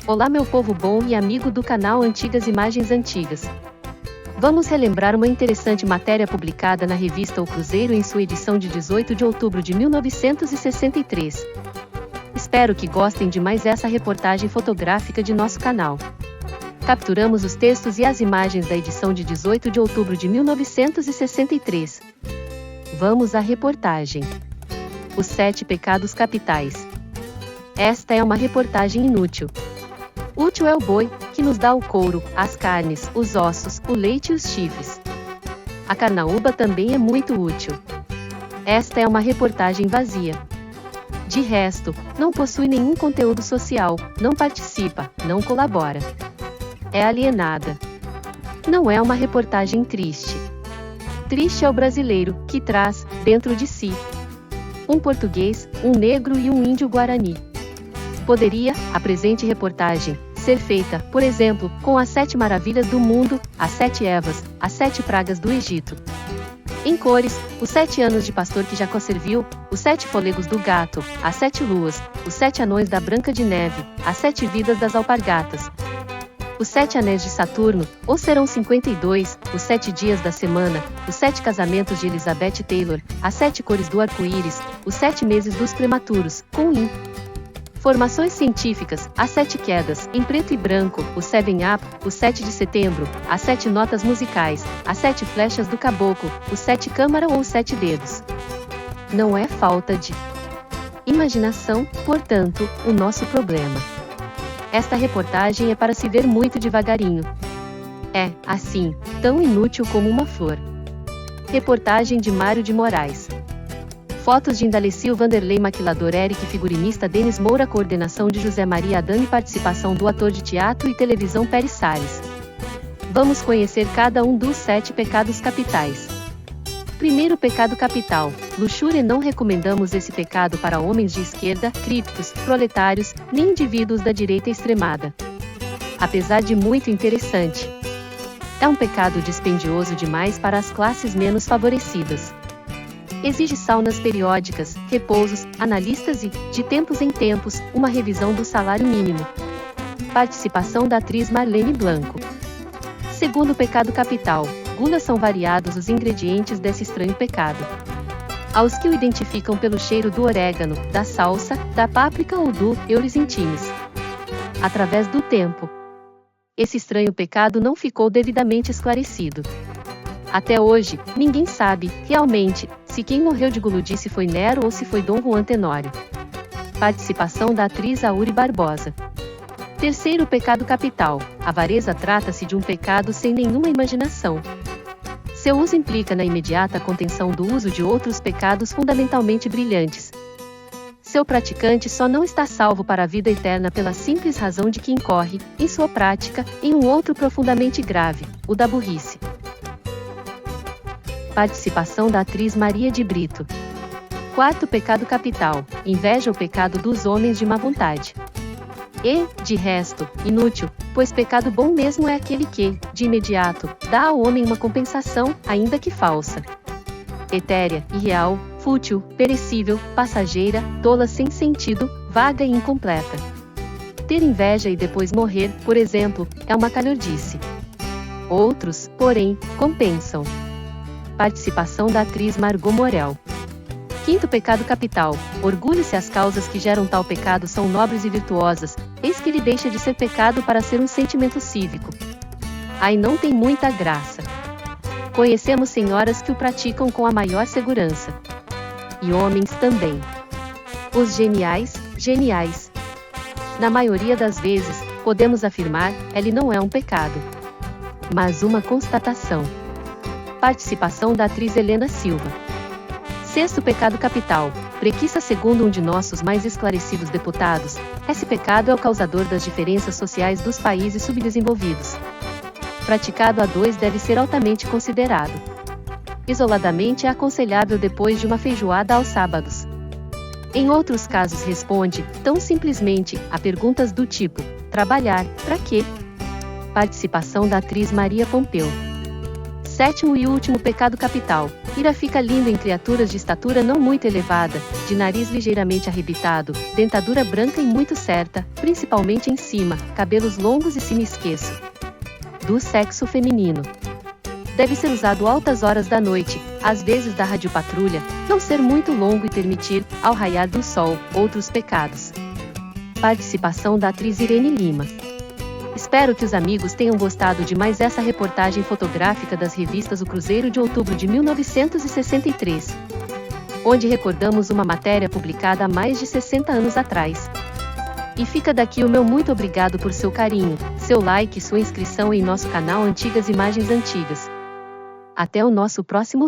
Olá meu povo bom e amigo do canal Antigas Imagens Antigas. Vamos relembrar uma interessante matéria publicada na revista O Cruzeiro em sua edição de 18 de outubro de 1963. Espero que gostem de mais essa reportagem fotográfica de nosso canal. Capturamos os textos e as imagens da edição de 18 de outubro de 1963. Vamos à reportagem. Os 7 pecados capitais. Esta é uma reportagem inútil. Útil é o boi, que nos dá o couro, as carnes, os ossos, o leite e os chifres. A carnaúba também é muito útil. Esta é uma reportagem vazia. De resto, não possui nenhum conteúdo social, não participa, não colabora. É alienada. Não é uma reportagem triste. Triste é o brasileiro, que traz, dentro de si, um português, um negro e um índio guarani. Poderia, a presente reportagem, ser feita, por exemplo, com as 7 maravilhas do mundo, as 7 Evas, as 7 pragas do Egito. Em cores, os 7 anos de pastor que Jacó serviu, os 7 fôlegos do gato, as 7 luas, os 7 anões da Branca de Neve, as 7 vidas das alpargatas. Os 7 anéis de Saturno, ou serão 52, os 7 dias da semana, os 7 casamentos de Elizabeth Taylor, as 7 cores do arco-íris, os 7 meses dos prematuros, com Formações científicas, as 7 quedas, em preto e branco, o 7-up, o 7 de setembro, as 7 notas musicais, as 7 flechas do caboclo, o 7 câmara ou os 7 dedos. Não é falta de imaginação, portanto, o nosso problema. Esta reportagem é para se ver muito devagarinho. É, assim, tão inútil como uma flor. Reportagem de Mário de Moraes. Fotos de Indalecil Vanderlei Maquilador Eric Figurinista Denis Moura Coordenação de José Maria Adame Participação do ator de teatro e televisão Pérez Salles. Vamos conhecer cada um dos 7 pecados capitais. Primeiro pecado capital, luxúria. Não recomendamos esse pecado para homens de esquerda, criptos, proletários, nem indivíduos da direita extremada. Apesar de muito interessante, é um pecado dispendioso demais para as classes menos favorecidas. Exige saunas periódicas, repousos, analistas e, de tempos em tempos, uma revisão do salário mínimo. Participação da atriz Marlene Blanco. Segundo pecado capital, gula. São variados os ingredientes desse estranho pecado. Aos que o identificam pelo cheiro do orégano, da salsa, da páprica ou do euros intimes. Através do tempo, esse estranho pecado não ficou devidamente esclarecido. Até hoje, ninguém sabe, realmente, se quem morreu de guludice foi Nero ou se foi Dom Juan Tenório. Participação da atriz Auri Barbosa. Terceiro pecado capital, avareza. Trata-se de um pecado sem nenhuma imaginação. Seu uso implica na imediata contenção do uso de outros pecados fundamentalmente brilhantes. Seu praticante só não está salvo para a vida eterna pela simples razão de que incorre, em sua prática, em um outro profundamente grave, o da burrice. Participação da atriz Maria de Brito. Quarto pecado capital, inveja. O pecado dos homens de má vontade. E, de resto, inútil, pois pecado bom mesmo é aquele que, de imediato, dá ao homem uma compensação, ainda que falsa. Etérea, irreal, fútil, perecível, passageira, tola, sem sentido, vaga e incompleta. Ter inveja e depois morrer, por exemplo, é uma calhordice. Outros, porém, compensam. Participação da atriz Margot Morel. Quinto pecado capital, orgulho. Se as causas que geram tal pecado são nobres e virtuosas, eis que ele deixa de ser pecado para ser um sentimento cívico. Aí não tem muita graça. Conhecemos senhoras que o praticam com a maior segurança. E homens também. Os geniais, geniais. Na maioria das vezes, podemos afirmar, ele não é um pecado, mas uma constatação. Participação da atriz Helena Silva. Sexto pecado capital, preguiça. Segundo um de nossos mais esclarecidos deputados, esse pecado é o causador das diferenças sociais dos países subdesenvolvidos. Praticado a 2 deve ser altamente considerado. Isoladamente é aconselhável depois de uma feijoada aos sábados. Em outros casos responde, tão simplesmente, a perguntas do tipo, trabalhar, pra quê? Participação da atriz Maria Pompeu. Sétimo e último pecado capital, Ira fica lindo em criaturas de estatura não muito elevada, de nariz ligeiramente arrebitado, dentadura branca e muito certa, principalmente em cima, cabelos longos e semi-esqueço. Do sexo feminino. Deve ser usado altas horas da noite, às vezes da radiopatrulha, não ser muito longo e permitir, ao raiar do sol, outros pecados. Participação da atriz Irene Lima. Espero que os amigos tenham gostado de mais essa reportagem fotográfica das revistas O Cruzeiro de outubro de 1963, onde recordamos uma matéria publicada há mais de 60 anos atrás. E fica daqui o meu muito obrigado por seu carinho, seu like e sua inscrição em nosso canal Antigas Imagens Antigas. Até o nosso próximo vídeo.